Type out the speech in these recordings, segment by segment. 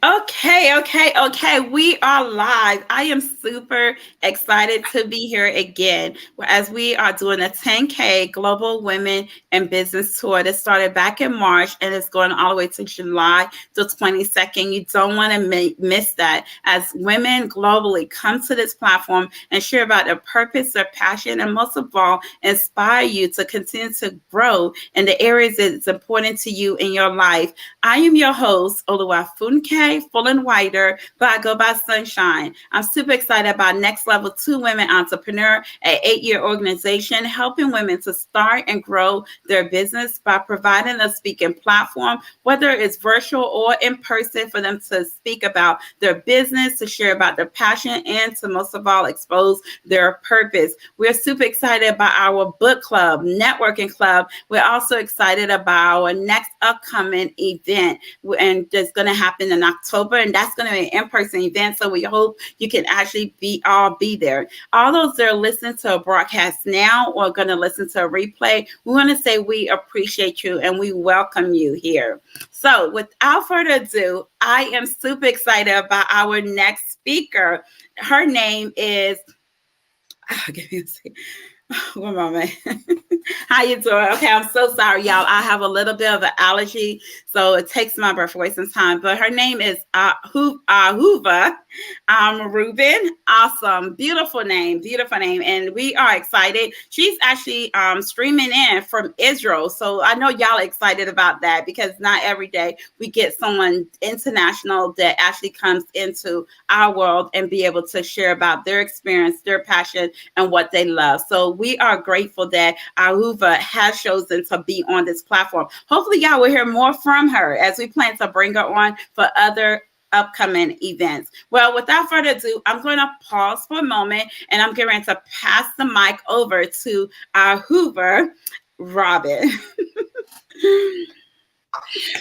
Okay. We are live. I am super excited to be here again as we are doing a 10K Global Women in Business Tour that started back in March and it's going all the way to July the 22nd. You don't want to miss that as women globally come to this platform and share about their purpose, their passion, and most of all, inspire you to continue to grow in the areas that's important to you in your life. I am your host, Oluwafunke Fullenwider, but I go by Sunshine. I'm super excited about Next Level 2 Women Entrepreneur, an 8-year organization helping women to start and grow their business by providing a speaking platform, whether it's virtual or in person, for them to speak about their business, to share about their passion, and to most of all expose their purpose. We're super excited about our book club, networking club. We're also excited about our next upcoming event, and that's going to happen in October, and that's going to be an in-person event. So we hope you can actually be there. All those that are listening to a broadcast now or going to listen to a replay, we want to say we appreciate you and we welcome you here. So without further ado, I am super excited about our next speaker. Her name is give me a second. One moment. How you doing? Okay, I'm so sorry, y'all. I have a little bit of an allergy, so it takes my breath away some time. But her name is Ahuva Rubin. Awesome. Beautiful name. And we are excited. She's actually streaming in from Israel. So I know y'all are excited about that because not every day we get someone international that actually comes into our world and be able to share about their experience, their passion, and what they love. So we are grateful that Ahuva has chosen to be on this platform. Hopefully, y'all will hear more from her as we plan to bring her on for other upcoming events. Well, without further ado, I'm going to pause for a moment and I'm going to pass the mic over to Ahuva Robin.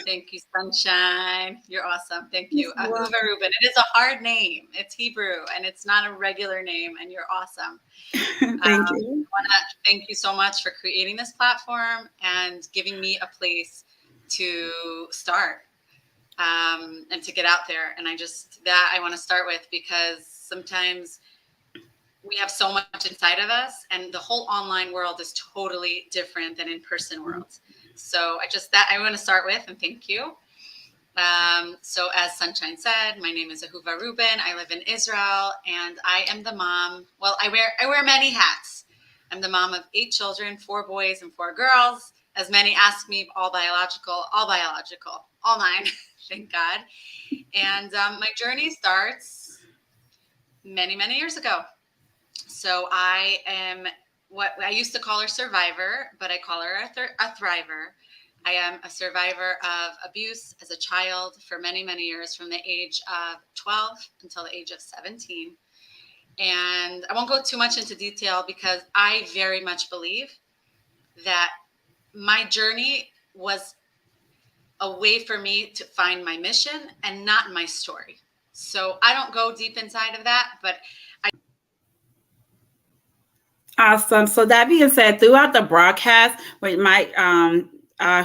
Thank you, Sunshine. You're awesome. Thank you. Ahuva Rubin. It is a hard name. It's Hebrew and it's not a regular name, and you're awesome. Thank you. I want to thank you so much for creating this platform and giving me a place to start and to get out there. And I want to start with because sometimes we have so much inside of us, and the whole online world is totally different than in-person worlds. So I want to start with, and thank you. So as Sunshine said, my name is Ahuva Rubin. I live in Israel, and I am the mom. Well, I wear many hats. I'm the mom of 8 children, 4 boys and 4 girls. As many ask me, all biological, all 9, thank God. And my journey starts many, many years ago. So I am what I used to call her survivor, but I call her a thriver. I am a survivor of abuse as a child for many, many years, from the age of 12 until the age of 17. And I won't go too much into detail because I very much believe that my journey was a way for me to find my mission and not my story. So I don't go deep inside of that, but Awesome. So that being said, throughout the broadcast, we might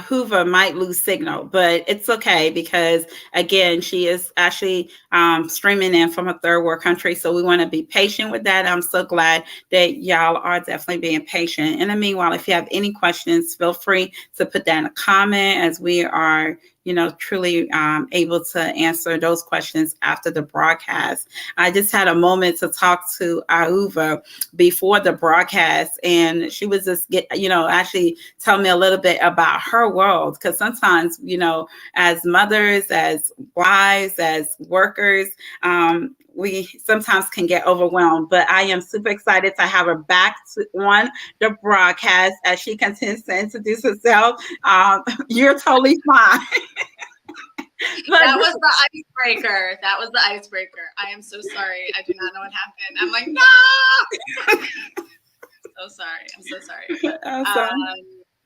Hoover might lose signal, but it's okay because again, she is actually streaming in from a third world country. So we want to be patient with that. I'm so glad that y'all are definitely being patient. In the meanwhile, if you have any questions, feel free to put that in a comment as we are truly able to answer those questions after the broadcast. I just had a moment to talk to Ahuva before the broadcast, and she was just actually tell me a little bit about her world, because sometimes as mothers, as wives, as workers, we sometimes can get overwhelmed, but I am super excited to have her back on the broadcast as she continues to introduce herself. You're totally fine. That was the icebreaker. I am so sorry. I do not know what happened. I'm like, no. I'm so sorry. Awesome.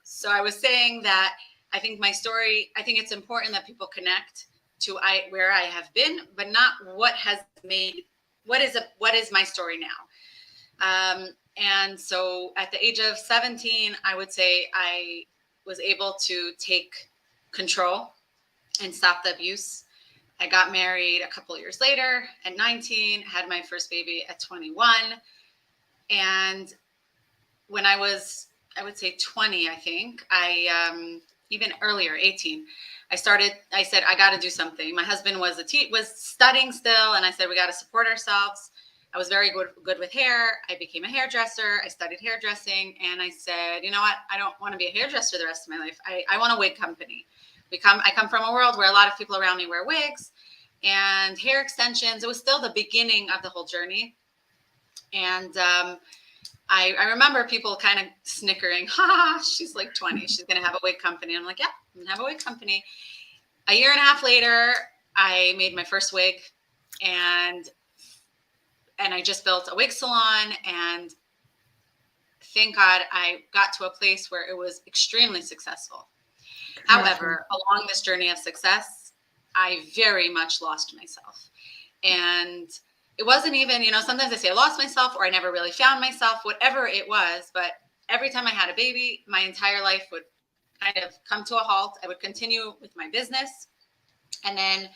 So I was saying that I think my story, I think it's important that people connect to where I have been, but not what is my story now. And so at the age of 17, I would say I was able to take control and stop the abuse. I got married a couple of years later at 19, had my first baby at 21. And when I was, I would say 20, I think, even earlier, 18, I said, I got to do something. My husband was studying still. And I said, we got to support ourselves. I was very good with hair. I became a hairdresser. I studied hairdressing. And I said, you know what? I don't want to be a hairdresser the rest of my life. I want a wig company. I come from a world where a lot of people around me wear wigs and hair extensions. It was still the beginning of the whole journey. And I remember people kind of snickering, ha, she's like 20. She's going to have a wig company. I'm like, yeah, I'm going to have a wig company. A year and a half later, I made my first wig, and I just built a wig salon, and thank God I got to a place where it was extremely successful. However, along this journey of success, I very much lost myself. And it wasn't even, sometimes I say I lost myself or I never really found myself, whatever it was. But every time I had a baby, my entire life would kind of come to a halt. I would continue with my business. And then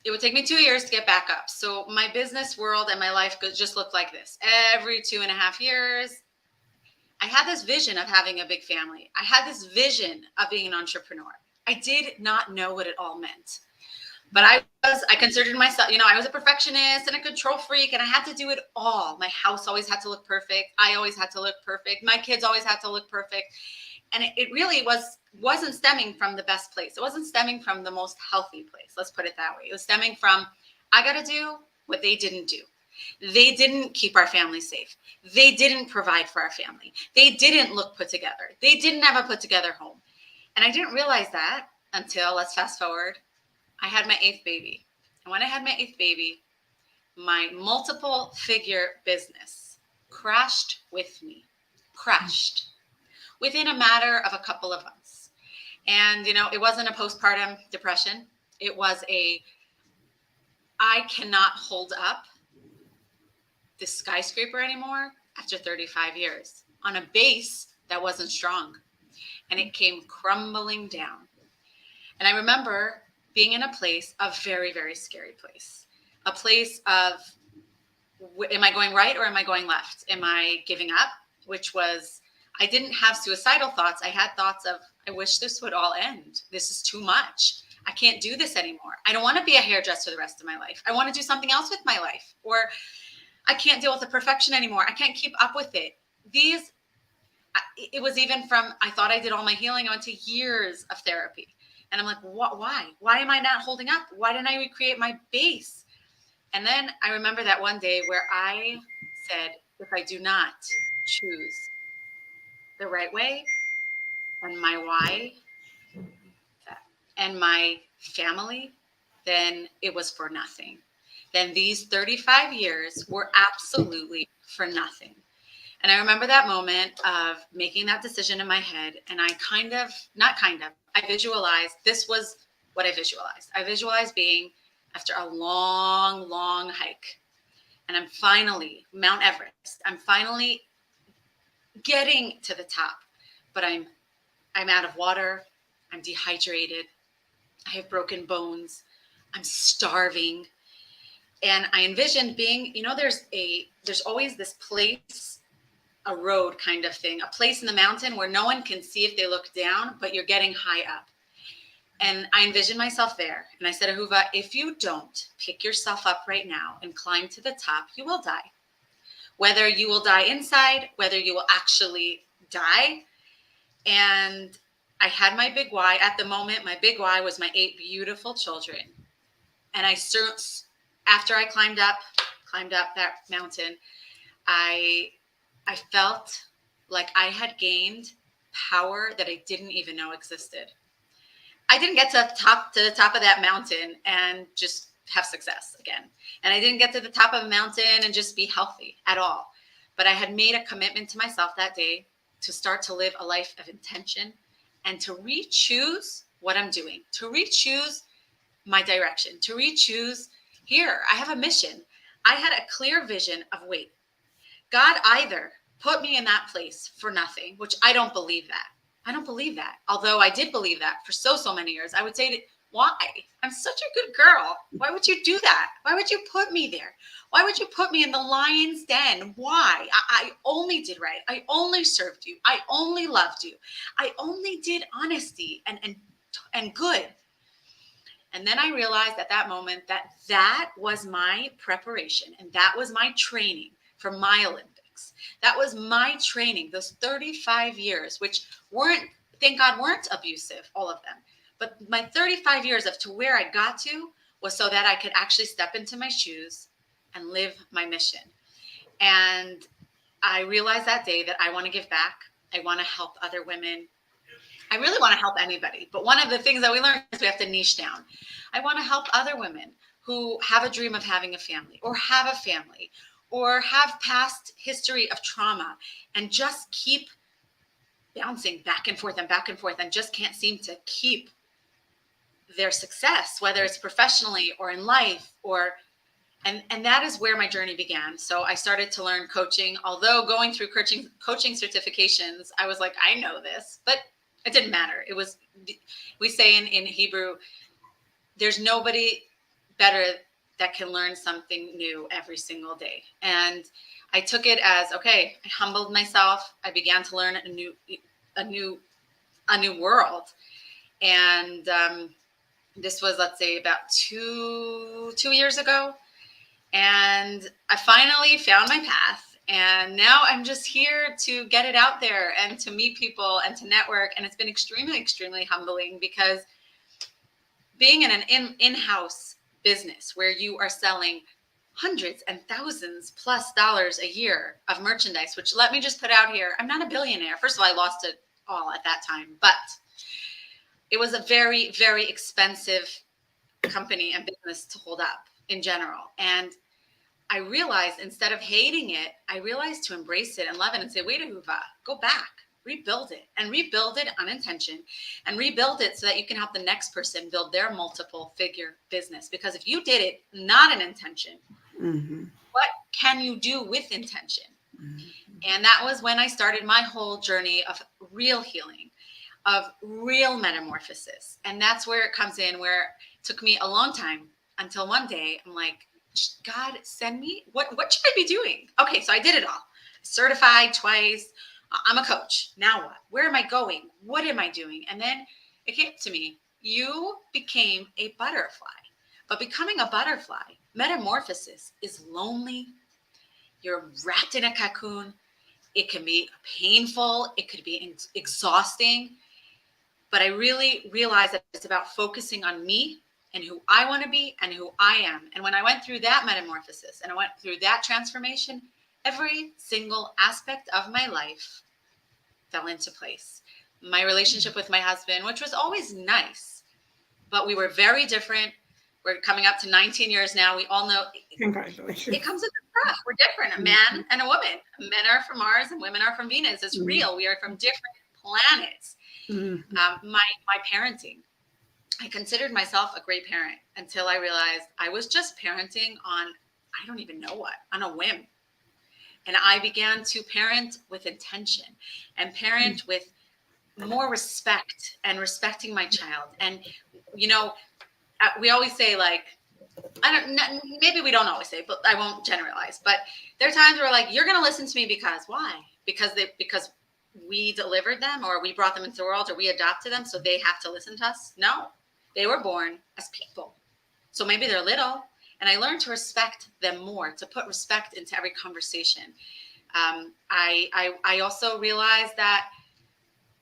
it would take me 2 years to get back up. So my business world and my life just looked like this. Every 2.5 years, I had this vision of having a big family. I had this vision of being an entrepreneur. I did not know what it all meant. But I considered myself, I was a perfectionist and a control freak, and I had to do it all. My house always had to look perfect. I always had to look perfect. My kids always had to look perfect. And it really wasn't stemming from the best place. It wasn't stemming from the most healthy place. Let's put it that way. It was stemming from, I got to do what they didn't do. They didn't keep our family safe. They didn't provide for our family. They didn't look put together. They didn't have a put together home. And I didn't realize that until, let's fast forward, I had my 8th baby. And when I had my 8th baby, my multiple figure business crashed with me, within a matter of a couple of months. And, it wasn't a postpartum depression. It was I cannot hold up this skyscraper anymore after 35 years on a base that wasn't strong. And it came crumbling down. And I remember being in a place, a very, very scary place, a place of, am I going right or am I going left? Am I giving up? Which was, I didn't have suicidal thoughts. I had thoughts of, I wish this would all end. This is too much. I can't do this anymore. I don't want to be a hairdresser the rest of my life. I want to do something else with my life. Or I can't deal with the perfection anymore. I can't keep up with it. It was even from, I thought I did all my healing. I went to years of therapy. And I'm like, why? Why am I not holding up? Why didn't I recreate my base? And then I remember that one day where I said, if I do not choose the right way and my why and my family, then it was for nothing. Then these 35 years were absolutely for nothing. And I remember that moment of making that decision in my head. And I I visualized, this was what I visualized. I visualized being after a long, long hike. And I'm finally, Mount Everest, I'm finally getting to the top. But I'm out of water. I'm dehydrated. I have broken bones. I'm starving. And I envisioned being, there's always this place, a road kind of thing, a place in the mountain where no one can see if they look down, but you're getting high up. And I envisioned myself there. And I said, Ahuva, if you don't pick yourself up right now and climb to the top, you will die. Whether you will die inside, whether you will actually die. And I had my big why. At the moment, my big why was my 8 beautiful children. And after I climbed up that mountain, I felt like I had gained power that I didn't even know existed. I didn't get to the top of that mountain and just have success again. And I didn't get to the top of a mountain and just be healthy at all. But I had made a commitment to myself that day to start to live a life of intention and to re-choose what I'm doing, to re-choose my direction, to re-choose here. I have a mission. I had a clear vision of, wait, God either put me in that place for nothing, which I don't believe that. I don't believe that. Although I did believe that for so many years. I would say Why? I'm such a good girl. Why would you do that? Why would you put me there? Why would you put me in the lion's den? Why? I only did right. I only served you. I only loved you. I only did honesty and good. And then I realized at that moment that that was my preparation and that was my training for my Olympics. That was my training, those 35 years, which weren't, thank God, weren't abusive, all of them. But my 35 years of to where I got to was so that I could actually step into my shoes and live my mission. And I realized that day that I want to give back. I want to help other women. I really want to help anybody. But one of the things that we learned is we have to niche down. I want to help other women who have a dream of having a family or have a family or have past history of trauma and just keep bouncing back and forth and just can't seem to keep their success, whether it's professionally or in life or and that is where my journey began. So I started to learn coaching. Although going through coaching certifications, I was like, I know this, but it didn't matter. It was, we say in Hebrew, there's nobody better that can learn something new every single day. And I took it as, okay, I humbled myself. I began to learn a new world. And this was, let's say, about two years ago. And I finally found my path. And now I'm just here to get it out there and to meet people and to network. And it's been extremely, extremely humbling because being in an in-house business where you are selling hundreds and thousands plus dollars a year of merchandise, which let me just put out here, I'm not a billionaire. First of all, I lost it all at that time, but it was a very, very expensive company and business to hold up in general. And I realized instead of hating it, I realized to embrace it and love it and say, wait, Ahuva, go back, rebuild it on intention and rebuild it so that you can help the next person build their multiple figure business. Because if you did it not an intention, what can you do with intention? And that was when I started my whole journey of real healing, of real metamorphosis. And that's where it comes in, where it took me a long time until one day I'm like, God, send me, what should I be doing? Okay, so I did it all. Certified twice. I'm a coach. Now what? Where am I going? What am I doing? And then it came to me, you became a butterfly. But becoming a butterfly, metamorphosis is lonely. You're wrapped in a cocoon. It can be painful. It could be exhausting. But I really realized that it's about focusing on me and who I want to be and who I am. And when I went through that metamorphosis and I went through that transformation, every single aspect of my life fell into place. My relationship with my husband, which was always nice, but we were very different. We're coming up to 19 years now. We all know Congratulations. it comes with a craft. We're different, a man and a woman. Men are from Mars and women are from Venus. It's real. We are from different planets. My parenting, I considered myself a great parent until I realized I was just parenting on, I don't even know what, on a whim. And I began to parent with intention and parent with more respect and respecting my child. And, you know, we always say, like, I don't know, maybe we don't always say, but I won't generalize. But there are times where, like, you're going to listen to me because why? Because we delivered them or we brought them into the world or we adopted them, so they have to listen to us. No, they were born as people. So maybe they're little. And I learned to respect them more, to put respect into every conversation. I also realized that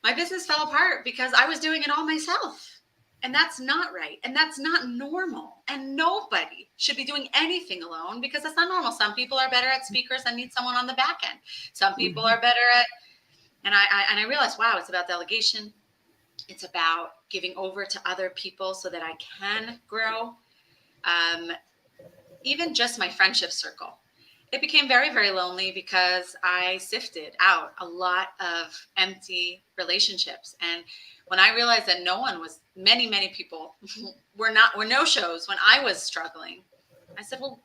my business fell apart because I was doing it all myself. And that's not right. And that's not normal. And nobody should be doing anything alone because that's not normal. Some people are better at speakers and need someone on the back end. Some people are better at, and I realized, wow, it's about delegation. It's about giving over to other people so that I can grow. Even just my friendship circle. It became very, very lonely because I sifted out a lot of empty relationships. And when I realized that many, many people were no shows when I was struggling, I said, well,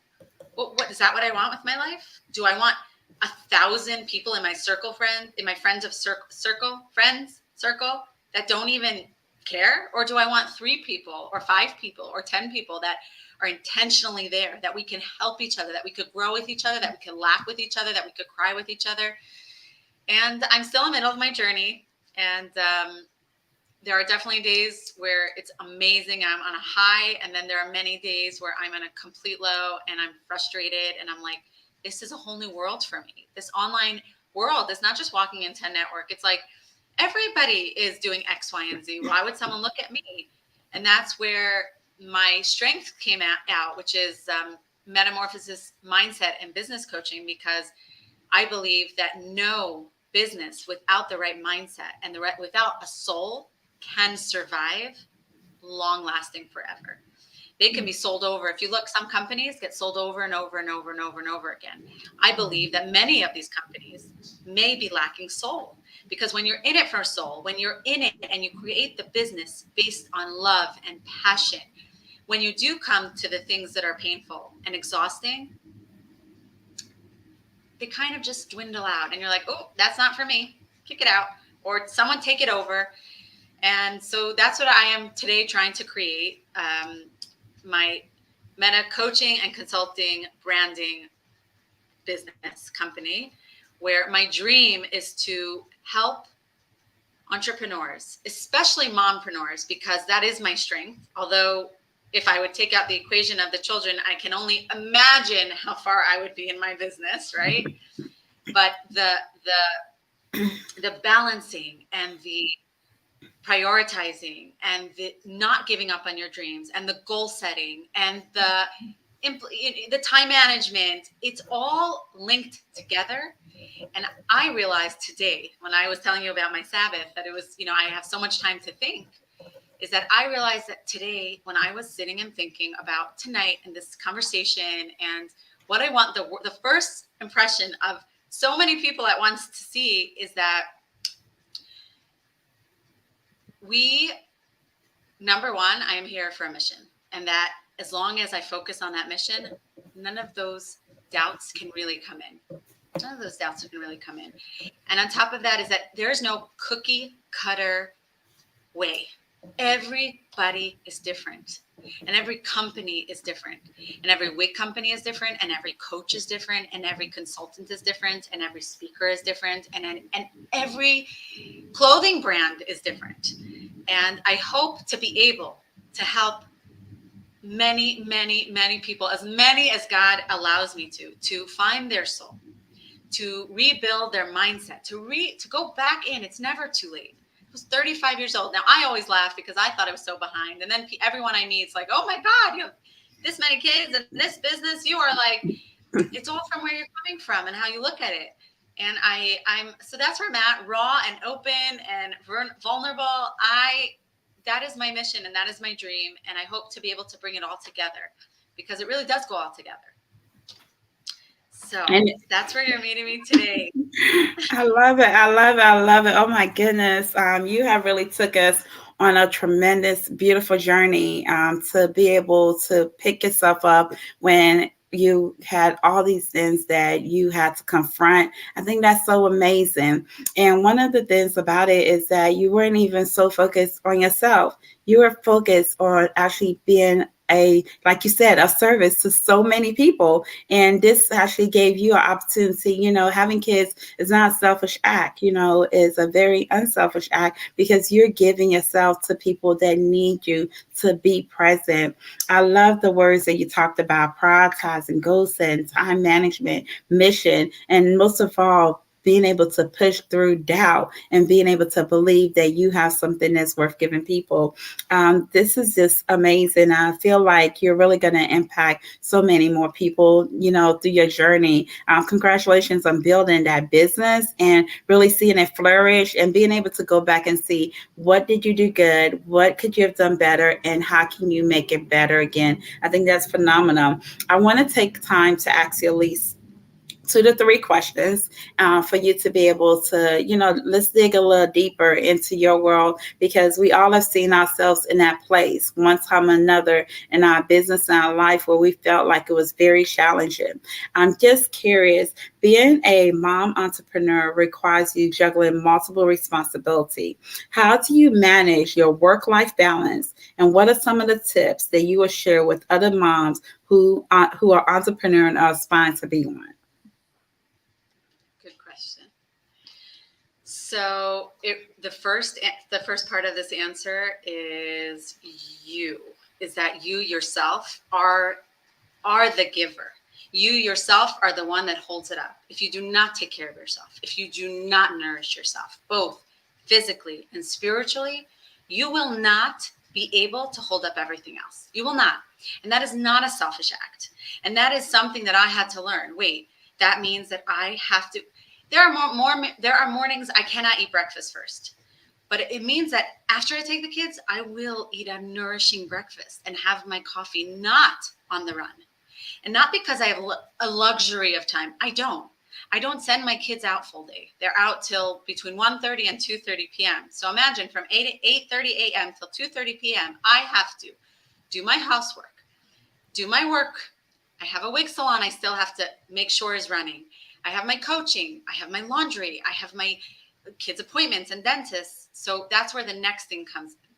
what is that what I want with my life? Do I want 1,000 people in my circle, friends that don't even care? Or do I want 3 people or 5 people or 10 people that are intentionally there, that we can help each other, that we could grow with each other, that we could laugh with each other, that we could cry with each other? And I'm still in the middle of my journey. And there are definitely days where it's amazing. I'm on a high. And then there are many days where I'm on a complete low and I'm frustrated. And I'm like, this is a whole new world for me. This online world is not just walking into a network. It's like everybody is doing X, Y, and Z. Why would someone look at me? And that's where my strength came out, which is metamorphosis mindset and business coaching, because I believe that no business without the right mindset and without a soul can survive long lasting forever. They can be sold over. If you look, some companies get sold over and over and over and over and over again. I believe that many of these companies may be lacking soul, because when you're in it for soul, when you're in it and you create the business based on love and passion, when you do come to the things that are painful and exhausting, they kind of just dwindle out and you're like, oh, that's not for me. Kick it out, or someone take it over. And so that's what I am today trying to create. My meta coaching and consulting branding business company, where my dream is to help entrepreneurs, especially mompreneurs, because that is my strength. Although if I would take out the equation of the children, I can only imagine how far I would be in my business, right? But the balancing and the prioritizing and the not giving up on your dreams and the goal setting and the time management, it's all linked together. And I realized today, when I was telling you about my Sabbath, that it was, I have so much time to think, is that I realized that today, when I was sitting and thinking about tonight and this conversation and what I want, the first impression of so many people at once to see is that number one, I am here for a mission. And that as long as I focus on that mission, none of those doubts can really come in. None of those doubts can really come in. And on top of that is that there's no cookie cutter way. Everybody is different. And every company is different. And every wig company is different. And every coach is different. And every consultant is different. And every speaker is different. And every clothing brand is different. And I hope to be able to help many, many, many people, as many as God allows me to find their soul, to rebuild their mindset, to go back in. It's never too late. I was 35 years old. Now, I always laugh because I thought I was so behind. And then everyone I meet is like, oh my God, you have this many kids in this business. You are like, it's all from where you're coming from and how you look at it. And so that's where I'm at, raw and open and vulnerable. That is my mission and that is my dream. And I hope to be able to bring it all together, because it really does go all together. So that's where you're meeting me today. I love it. I love it. I love it. Oh my goodness. You have really took us on a tremendous, beautiful journey to be able to pick yourself up when you had all these things that you had to confront. I think that's so amazing. And one of the things about it is that you weren't even so focused on yourself. You were focused on actually being like you said, a service to so many people. And this actually gave you an opportunity. Having kids is not a selfish act, is a very unselfish act, because you're giving yourself to people that need you to be present. I love the words that you talked about: prioritizing, goal setting, time management, mission, and most of all, being able to push through doubt and being able to believe that you have something that's worth giving people. This is just amazing. I feel like you're really going to impact so many more people, through your journey. Congratulations on building that business and really seeing it flourish and being able to go back and see, what did you do good? What could you have done better? And how can you make it better again? I think that's phenomenal. I want to take time to ask you, Elise, 2 to 3 questions for you to be able to, let's dig a little deeper into your world, because we all have seen ourselves in that place one time or another in our business and our life where we felt like it was very challenging. I'm just curious, being a mom entrepreneur requires you juggling multiple responsibility. How do you manage your work-life balance, and what are some of the tips that you will share with other moms who are entrepreneur and are aspiring to be one? Good question. So the first part of this answer is you is that you yourself are the giver. You yourself are the one that holds it up. If you do not take care of yourself, if you do not nourish yourself, both physically and spiritually, you will not be able to hold up everything else. You will not. And that is not a selfish act. And that is something that I had to learn. Wait, that means that I have to. There are mornings I cannot eat breakfast first. But it means that after I take the kids, I will eat a nourishing breakfast and have my coffee not on the run. And not because I have a luxury of time. I don't. I don't send my kids out full day. They're out till between 1:30 and 2:30 p.m. So imagine from 8:30 a.m. till 2:30 p.m., I have to do my housework, do my work. I have a wig salon I still have to make sure is running. I have my coaching. I have my laundry. I have my kids' appointments and dentists. So that's where the next thing comes in.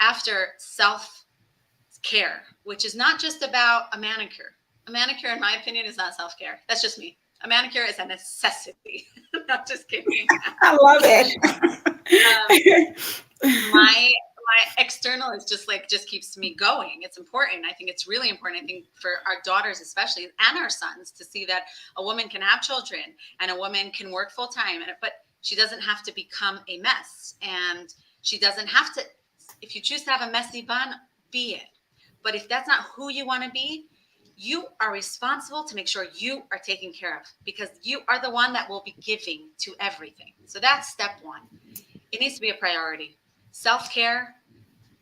After self-care, which is not just about a manicure. A manicure, in my opinion, is not self-care. That's just me. A manicure is a necessity. Not just kidding. I love it. My external is just keeps me going. It's important. I think it's really important. I think for our daughters especially, and our sons, to see that a woman can have children and a woman can work full time, but she doesn't have to become a mess, and she doesn't have to. If you choose to have a messy bun, be it. But if that's not who you want to be, you are responsible to make sure you are taken care of, because you are the one that will be giving to everything. So that's step one. It needs to be a priority. Self-care,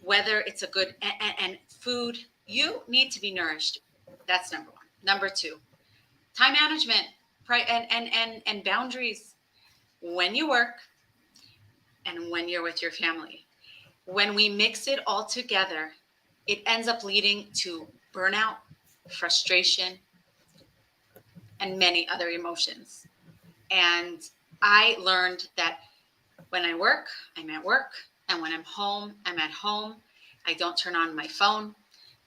whether it's a good and food, you need to be nourished. That's number one. Number two, time management and boundaries when you work and when you're with your family. When we mix it all together, it ends up leading to burnout, frustration, and many other emotions. And I learned that when I work, I'm at work. And when I'm home, I'm at home. I don't turn on my phone.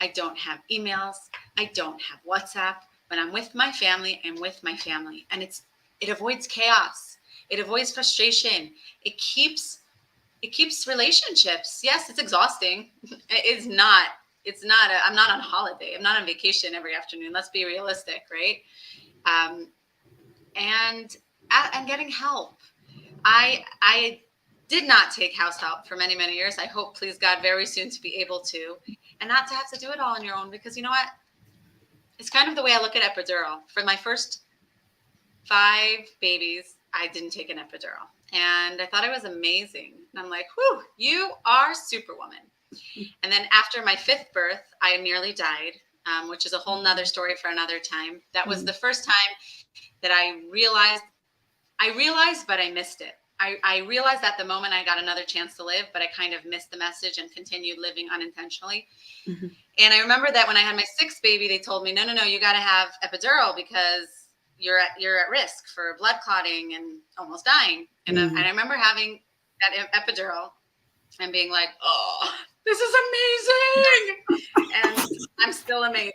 I don't have emails. I don't have WhatsApp. When I'm with my family, I'm with my family. And it avoids chaos. It avoids frustration. It keeps relationships. Yes, it's exhausting. It's not. I'm not on holiday. I'm not on vacation every afternoon. Let's be realistic, right? And getting help. I did not take house help for many, many years. I hope, please God, very soon to be able to, and not to have to do it all on your own, because you know what? It's kind of the way I look at epidural. For my first 5 babies, I didn't take an epidural. And I thought it was amazing. And I'm like, whew, you are superwoman. And then after my 5th birth, I nearly died, which is a whole nother story for another time. That was the first time that I realized, but I missed it. I realized at the moment I got another chance to live, but I kind of missed the message and continued living unintentionally. Mm-hmm. And I remember that when I had my 6th baby, they told me, no, you got to have epidural because you're at risk for blood clotting and almost dying. And, and I remember having that epidural and being like, oh, this is amazing. And I'm still amazing.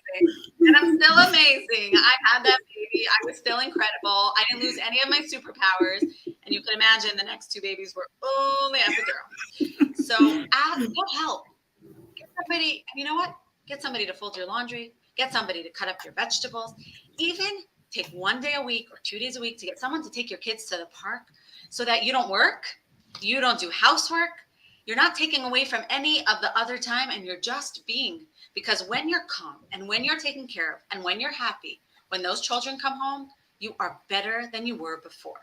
I had that baby. I was still incredible. I didn't lose any of my superpowers. And you can imagine the next 2 babies were only epidural. So get help. Get somebody, and you know what? Get somebody to fold your laundry. Get somebody to cut up your vegetables. Even take 1 day a week or 2 days a week to get someone to take your kids to the park so that you don't work. You don't do housework. You're not taking away from any of the other time, and you're just being. Because when you're calm and when you're taken care of and when you're happy, when those children come home, you are better than you were before.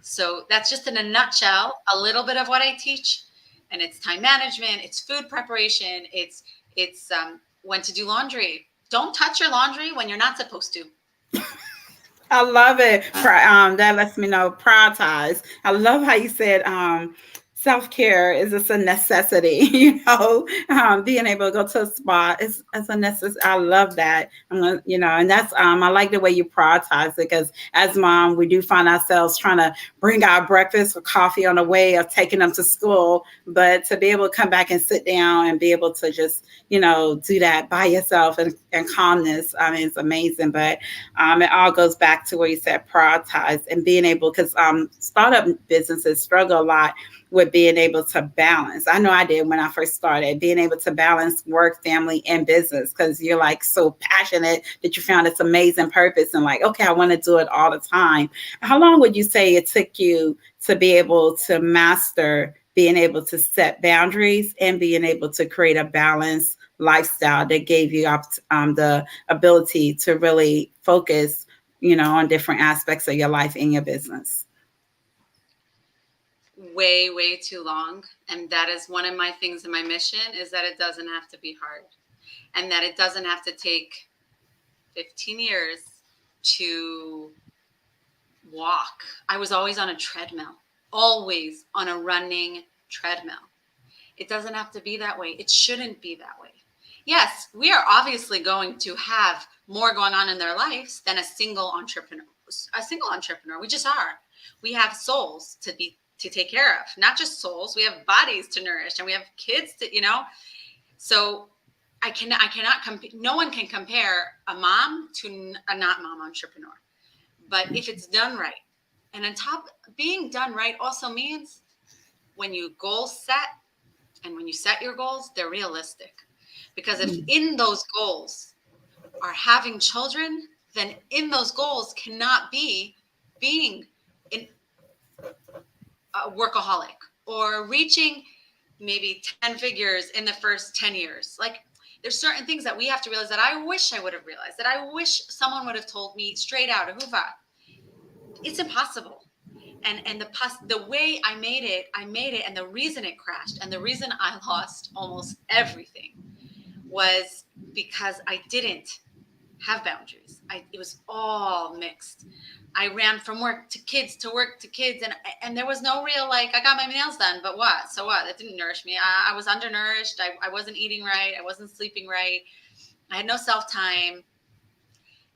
So that's just in a nutshell, a little bit of what I teach. And it's time management, it's food preparation, it's when to do laundry. Don't touch your laundry when you're not supposed to. I love it. That lets me know prioritize. I love how you said self care is just a necessity. Being able to go to a spa is a necessity. I love that. And that's I like the way you prioritize it because as mom, we do find ourselves trying to bring our breakfast or coffee on the way of taking them to school, but to be able to come back and sit down and be able to just do that by yourself and calmness. I mean, it's amazing. But it all goes back to where you said prioritize and being able, because startup businesses struggle a lot with being able to balance. I know I did when I first started, being able to balance work, family, and business because you're like so passionate that you found this amazing purpose and like, okay, I want to do it all the time. How long would you say it took you to be able to master being able to set boundaries and being able to create a balanced lifestyle that gave you the ability to really focus, on different aspects of your life and your business? Way too long. And that is one of my things in my mission, is that it doesn't have to be hard, and that it doesn't have to take 15 years to walk. I was always on a treadmill, always on a running treadmill. It doesn't have to be that way. It shouldn't be that way. Yes, we are obviously going to have more going on in their lives than a single entrepreneur. A single entrepreneur, we just are. We have souls to take care of, not just souls. We have bodies to nourish, and we have kids to. So I cannot compare. No one can compare a mom to a not mom entrepreneur. But if it's done right, and on top, being done right also means when you goal set, and when you set your goals, they're realistic. Because if in those goals are having children, then in those goals cannot be being a workaholic or reaching maybe 10 figures in the first 10 years. Like, there's certain things that we have to realize that I wish I would have realized, that I wish someone would have told me straight out, Ahuva, it's impossible. And the way I made it, and the reason it crashed, and the reason I lost almost everything was because I didn't have boundaries. It was all mixed. I ran from work to kids to work to kids, and there was no real, like, I got my nails done, but what? So what? That didn't nourish me. I was undernourished. I wasn't eating right. I wasn't sleeping right. I had no self-time.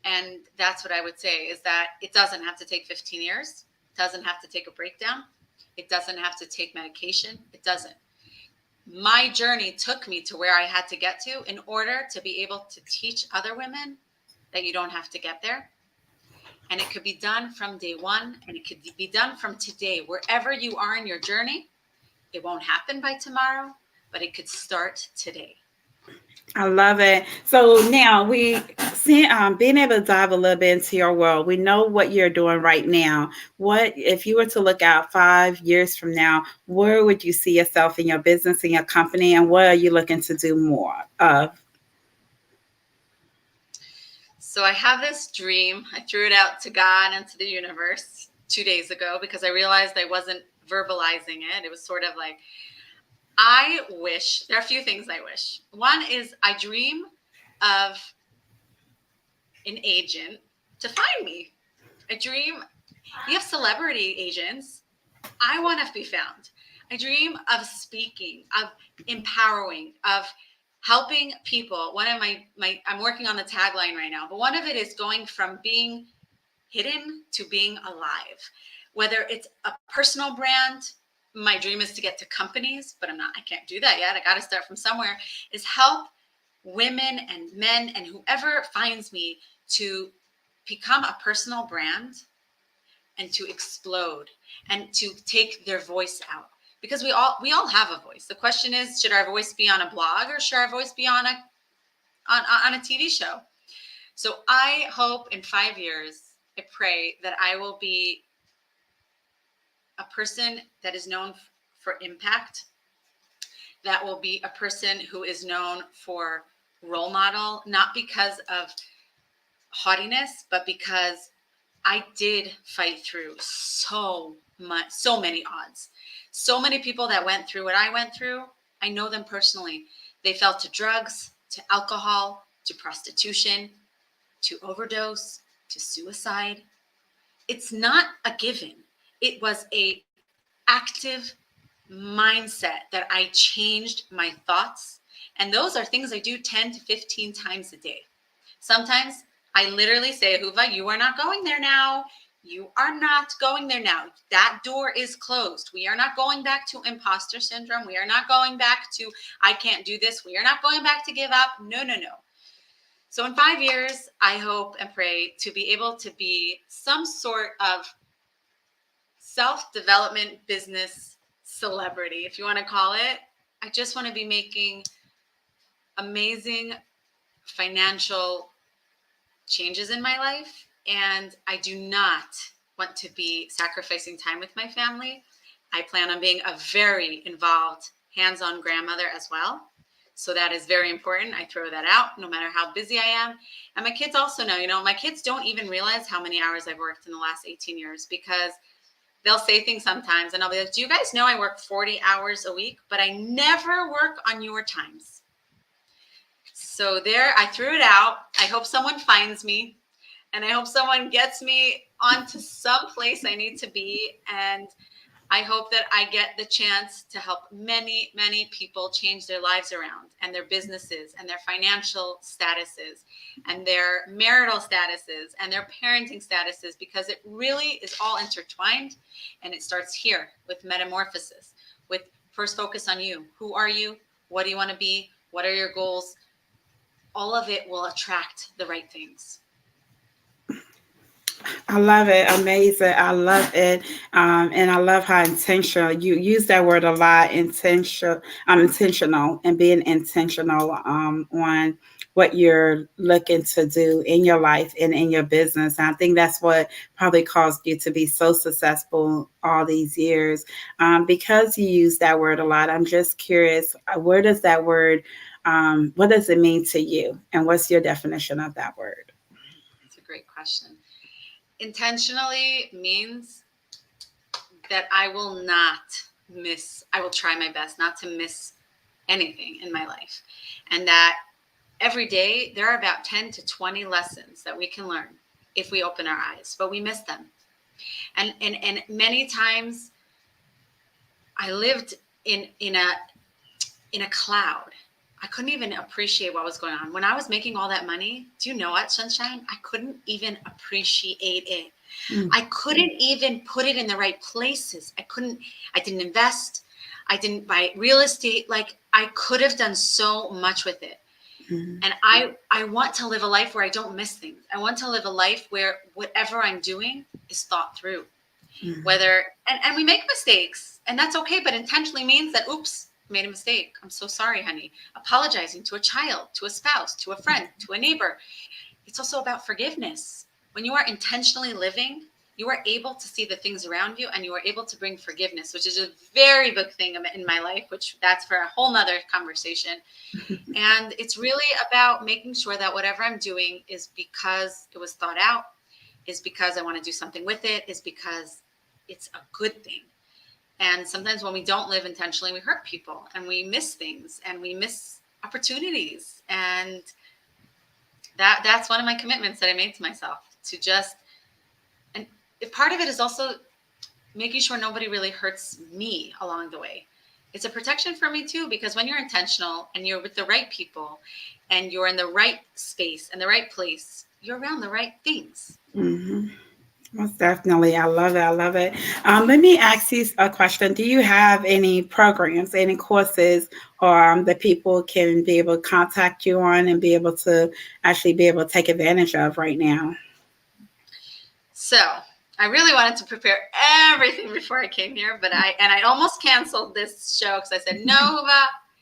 And that's what I would say, is that it doesn't have to take 15 years. It doesn't have to take a breakdown. It doesn't have to take medication. It doesn't. My journey took me to where I had to get to in order to be able to teach other women that you don't have to get there. And it could be done from day one, and it could be done from today, wherever you are in your journey. It won't happen by tomorrow, but it could start today. I love it. So now we see being able to dive a little bit into your world. We know what you're doing right now. What if you were to look out 5 years from now? Where would you see yourself in your business, in your company, and what are you looking to do more of? So I have this dream. I threw it out to God and to the universe 2 days ago because I realized I wasn't verbalizing it. It was sort of like, I wish, there are a few things I wish. One is I dream of an agent to find me. I dream, we have celebrity agents. I want to be found. I dream of speaking, of empowering, of helping people. One of my I'm working on the tagline right now, but one of it is going from being hidden to being alive. Whether it's a personal brand, my dream is to get to companies, but I can't do that yet. I got to start from somewhere, is help women and men and whoever finds me to become a personal brand and to explode and to take their voice out, because we all have a voice. The question is, should our voice be on a blog or should our voice be on a TV show? So I hope in 5 years, I pray that I will be a person that is known for impact, that will be a person who is known for role model, not because of haughtiness, but because I did fight through so many odds. So many people that went through what I went through, I know them personally. They fell to drugs, to alcohol, to prostitution, to overdose, to suicide. it's not a given. It was a active mindset that I changed my thoughts. And those are things I do 10 to 15 times a day. Sometimes I literally say, Ahuva, you are not going there now. You are not going there now. That door is closed. We are not going back to imposter syndrome. We are not going back to, I can't do this. We are not going back to give up. No, no, no. So in 5 years, I hope and pray to be able to be some sort of self-development business celebrity, if you want to call it. I just want to be making amazing financial changes in my life. And I do not want to be sacrificing time with my family. I plan on being a very involved, hands-on grandmother as well. So that is very important. I throw that out no matter how busy I am. And my kids also know, my kids don't even realize how many hours I've worked in the last 18 years because they'll say things sometimes and I'll be like, do you guys know I work 40 hours a week, but I never work on your times. So there, I threw it out. I hope someone finds me and I hope someone gets me onto some place I need to be. And I hope that I get the chance to help many, many people change their lives around and their businesses and their financial statuses and their marital statuses and their parenting statuses, because it really is all intertwined. And it starts here with metamorphosis, with first focus on you. Who are you? What do you want to be? What are your goals? All of it will attract the right things. I love it. Amazing. I love it. And I love how intentional you use that word a lot. Intentional. Intentional and being intentional on what you're looking to do in your life and in your business. And I think that's what probably caused you to be so successful all these years because you use that word a lot. I'm just curious, where does that word, what does it mean to you? And what's your definition of that word? It's a great question. Intentionally means that I will I will try my best not to miss anything in my life. And that every day there are about 10 to 20 lessons that we can learn if we open our eyes, but we miss them. And many times I lived in a cloud. I couldn't even appreciate what was going on. When I was making all that money, do you know what, Sunshine? I couldn't even appreciate it. I couldn't even put it in the right places. I didn't invest. I didn't buy real estate. Like, I could have done so much with it. And I want to live a life where I don't miss things. I want to live a life where whatever I'm doing is thought through. And we make mistakes, and that's okay, but intentionally means that, oops, made a mistake. I'm so sorry, honey. Apologizing to a child, to a spouse, to a friend, to a neighbor. It's also about forgiveness. When you are intentionally living, you are able to see the things around you and you are able to bring forgiveness, which is a very big thing in my life, which that's for a whole nother conversation. And it's really about making sure that whatever I'm doing is because it was thought out, is because I want to do something with it, is because it's a good thing. And sometimes when we don't live intentionally, we hurt people and we miss things and we miss opportunities. And that's one of my commitments that I made to myself, to just, and part of it is also making sure nobody really hurts me along the way. It's a protection for me too, because when you're intentional and you're with the right people and you're in the right space and the right place, you're around the right things. Mm-hmm. Most definitely. I love it. I love it. Let me ask you a question. Do you have any programs, any courses, or that people can be able to contact you on and be able to actually be able to take advantage of right now? So I really wanted to prepare everything before I came here, but I almost canceled this show because I said, no,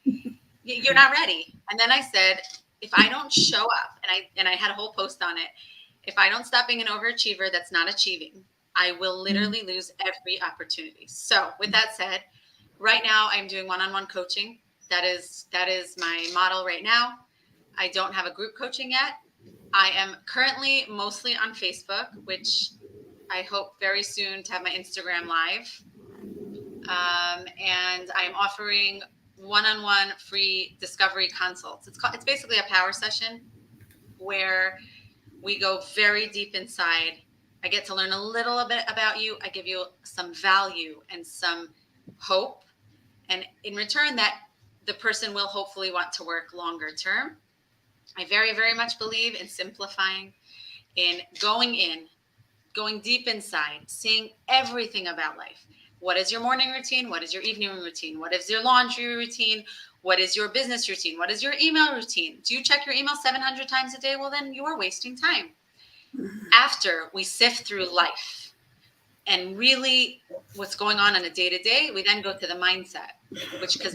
Huva, you're not ready. And then I said, if I don't show up, and I had a whole post on it, if I don't stop being an overachiever that's not achieving, I will literally lose every opportunity. So with that said, right now I'm doing one-on-one coaching. That is my model right now. I don't have a group coaching yet. I am currently mostly on Facebook, which I hope very soon to have my Instagram live. And I'm offering one-on-one free discovery consults. It's basically a power session where we go very deep inside I get to learn a little bit about you. I give you some value and some hope. And in return, that the person will hopefully want to work longer term. I very, very much believe in simplifying, in going deep inside, seeing everything about life. What is your morning routine? What is your evening routine? What is your laundry routine? What is your business routine? What is your email routine? Do you check your email 700 times a day? Well, then you are wasting time. After we sift through life and really what's going on a day to day, we then go to the mindset, because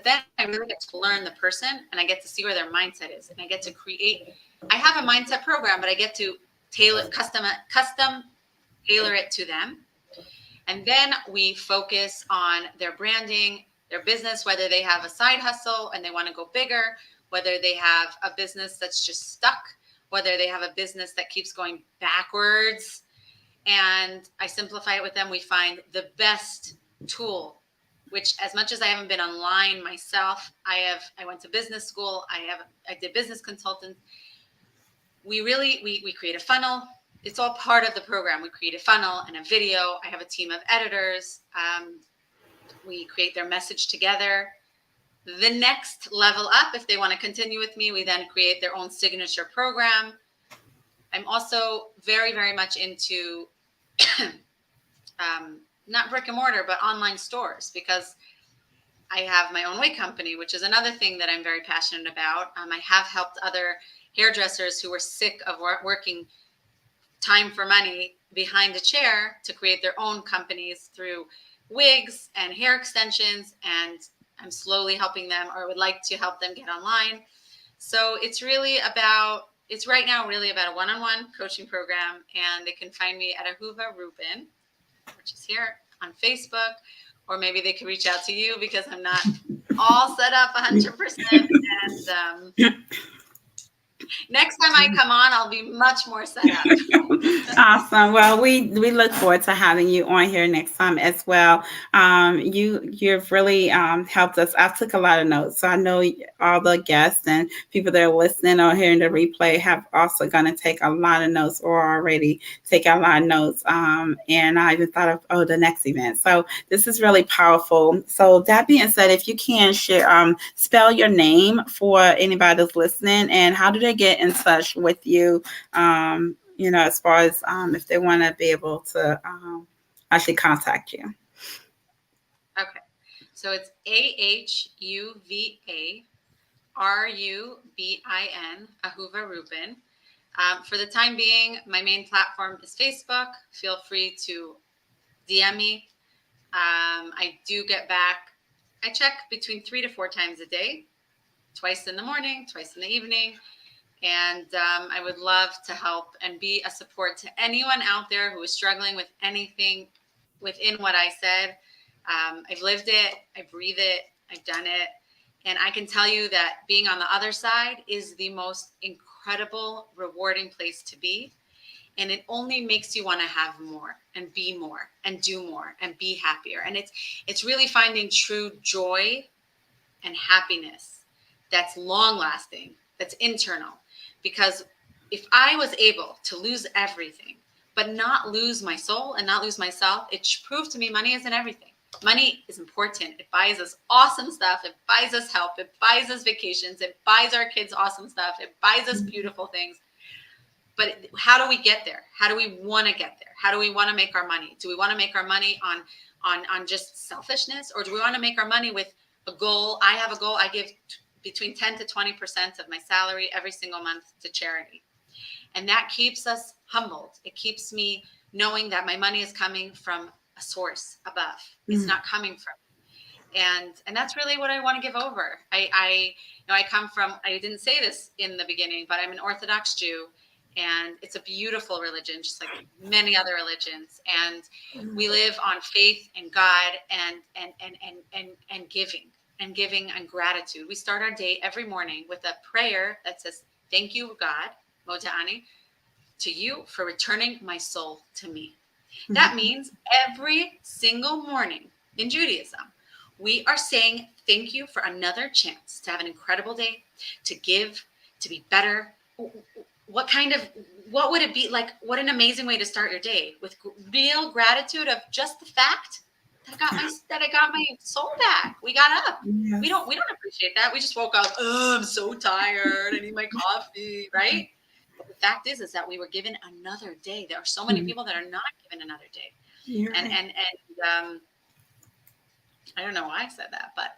then I really get to learn the person and I get to see where their mindset is, and I get to create. I have a mindset program, but I get to custom tailor it to them. And then we focus on their branding, their business, whether they have a side hustle and they want to go bigger, whether they have a business that's just stuck, whether they have a business that keeps going backwards. And I simplify it with them. We find the best tool, which, as much as I haven't been online myself, I went to business school. I did business consultant. We create a funnel. It's all part of the program. We create a funnel and a video. I have a team of editors. We create their message together. The next level up, if they want to continue with me, we then create their own signature program. I'm also very, very much into not brick and mortar, but online stores, because I have my own wig company, which is another thing that I'm very passionate about. I have helped other hairdressers who were sick of working time for money behind a chair to create their own companies through wigs and hair extensions. And I'm slowly helping them, or would like to help them get online. So it's right now really about a one-on-one coaching program. And they can find me at Ahuva Rubin, which is here on Facebook, or maybe they can reach out to you, because I'm not all set up 100%. And next time I come on, I'll be much more set up. Awesome. Well, we look forward to having you on here next time as well. You've really helped us. I took a lot of notes, so I know all the guests and people that are listening or hearing the replay have also going to take a lot of notes, or already take a lot of notes. And I even thought of the next event. So this is really powerful. So that being said, if you can share, spell your name for anybody that's listening, and how do they get in touch with you? As far as if they want to be able to actually contact you. Okay. So it's AHUVA Ahuva Rubin. For the time being, my main platform is Facebook. Feel free to DM me. I do get back. I check between 3 to 4 times a day, twice in the morning, twice in the evening. And I would love to help and be a support to anyone out there who is struggling with anything within what I said. I've lived it, I breathe it, I've done it. And I can tell you that being on the other side is the most incredible, rewarding place to be. And it only makes you want to have more and be more and do more and be happier. And it's really finding true joy and happiness that's long lasting, that's internal. Because if I was able to lose everything, but not lose my soul and not lose myself, it proved to me money isn't everything. Money is important. It buys us awesome stuff. It buys us help. It buys us vacations. It buys our kids awesome stuff. It buys us beautiful things. But how do we get there? How do we want to get there? How do we want to make our money? Do we want to make our money on just selfishness, or do we want to make our money with a goal? I have a goal. I give between 10 to 20% of my salary every single month to charity. And that keeps us humbled. It keeps me knowing that my money is coming from a source above. It's not coming from me. And that's really what I want to give over. I come from, I didn't say this in the beginning, but I'm an Orthodox Jew, and it's a beautiful religion, just like many other religions. And we live on faith and God and giving. And giving and gratitude. We start our day every morning with a prayer that says, "Thank you, God, Moda'ani, to you for returning my soul to me." That means every single morning in Judaism, we are saying thank you for another chance to have an incredible day, to give, to be better. what kind of, what would it be like? What an amazing way to start your day, with real gratitude of just the fact that I got my soul back. We got up. Yes. We don't appreciate that. We just woke up. Oh, I'm so tired. I need my coffee, right? But the fact is that we were given another day. There are so many people that are not given another day. You're And right. I don't know why I said that, but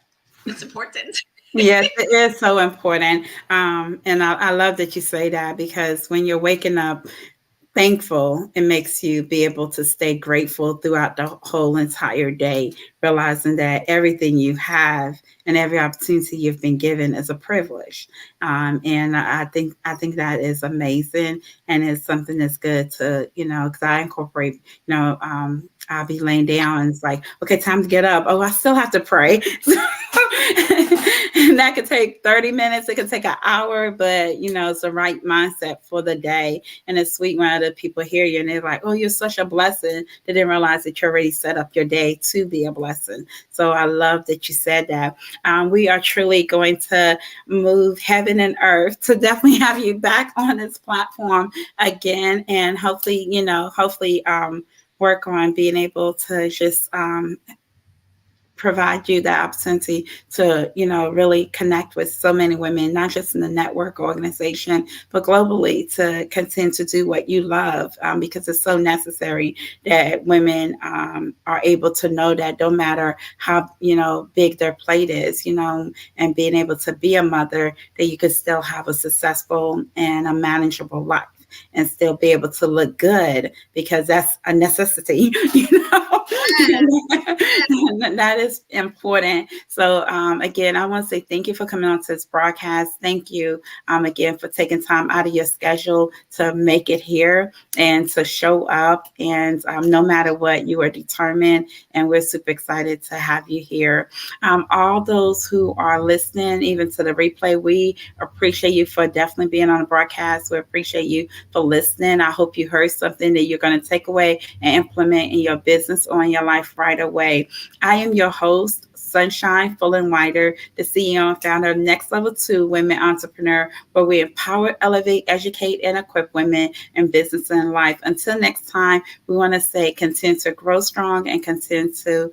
it's important. Yes, it is so important. And I love that you say that, because when you're waking up thankful, it makes you be able to stay grateful throughout the whole entire day, realizing that everything you have and every opportunity you've been given is a privilege. And I think that is amazing, and it's something that's good to, because I incorporate, I'll be laying down and it's like, okay, time to get up. Oh, I still have to pray. And that could take 30 minutes. It could take an hour, but it's the right mindset for the day. And it's sweet when other people hear you and they're like, oh, you're such a blessing. They didn't realize that you already set up your day to be a blessing. So I love that you said that. We are truly going to move heaven and earth to definitely have you back on this platform again. And hopefully, work on being able to just provide you the opportunity to, really connect with so many women, not just in the network organization, but globally, to continue to do what you love, because it's so necessary that women are able to know that no matter how, big their plate is, and being able to be a mother, that you could still have a successful and a manageable life and still be able to look good, because that's a necessity, and that is important. So, again, I want to say thank you for coming on to this broadcast. Thank you, again, for taking time out of your schedule to make it here and to show up. And no matter what, you are determined, and we're super excited to have you here. All those who are listening, even to the replay, we appreciate you for definitely being on the broadcast. We appreciate you for listening. I hope you heard something that you're going to take away and implement in your business or in your life right away. I am your host, Sunshine Fullenwider, the CEO and founder of Next Level 2 Women Entrepreneur, where we empower, elevate, educate, and equip women in business and life. Until next time, we want to say continue to grow strong and continue to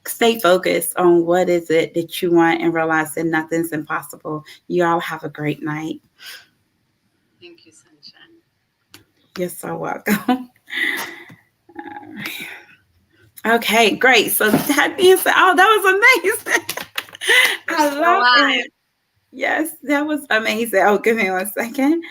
stay focused on what is it that you want, and realize that nothing's impossible. You all have a great night. Thank you, Sunshine. You're so welcome. Okay, great. So that being said, oh, that was amazing. We're I still love alive. it. Yes, that was amazing. Oh, give me one second.